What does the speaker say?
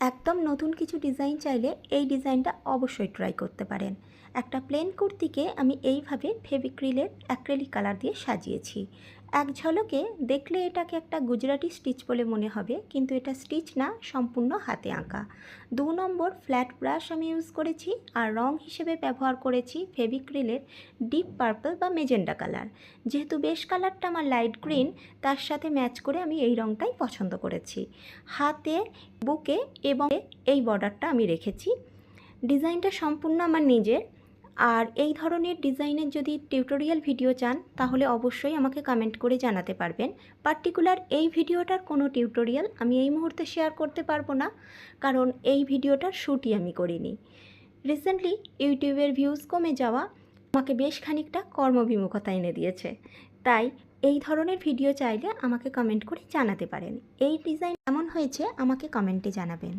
একদম নতুন কিছু ডিজাইন চাইলে এই ডিজাইনটা অবশ্যই ট্রাই করতে পারেন। একটা প্লেন কুর্তিকে আমি এইভাবে ফেভিক্রিলের অ্যাক্রিলিক কালার দিয়ে সাজিয়েছি। এক ঝলকে দেখলে এটাকে একটা গুজরাটি স্টিচ বলে মনে হবে, কিন্তু এটা স্টিচ না, সম্পূর্ণ হাতে আঁকা। 2 নম্বর ফ্ল্যাট ব্রাশ আমি ইউজ করেছি, আর রং হিসেবে ব্যবহার করেছি ফেভিক্রিলের ডিপ পার্পল বা মেজেন্ডা কালার। যেহেতু বেশ কালারটা আমার লাইট গ্রিন, তার সাথে ম্যাচ করে আমি এই রংটাই পছন্দ করেছি। হাতে, বুকে এবং এই বর্ডারটা আমি রেখেছি। ডিজাইনটা সম্পূর্ণ আমার নিজের। আর এই ধরনের ডিজাইনের যদি টিউটোরিয়াল ভিডিও চান তাহলে অবশ্যই আমাকে কমেন্ট করে জানাতে পারবেন। পার্টিকুলার এই ভিডিওটার কোনো টিউটোরিয়াল আমি এই মুহূর্তে শেয়ার করতে পারবো না, কারণ এই ভিডিওটার শ্যুটই আমি করিনি। রিসেন্টলি ইউটিউবের ভিউজ কমে যাওয়া আমাকে বেশ খানিকটা কর্মবিমুখতা এনে দিয়েছে। তাই এই ধরনের ভিডিও চাইলে আমাকে কমেন্ট করে জানাতে পারেন। এই ডিজাইন কেমন হয়েছে আমাকে কমেন্টে জানাবেন।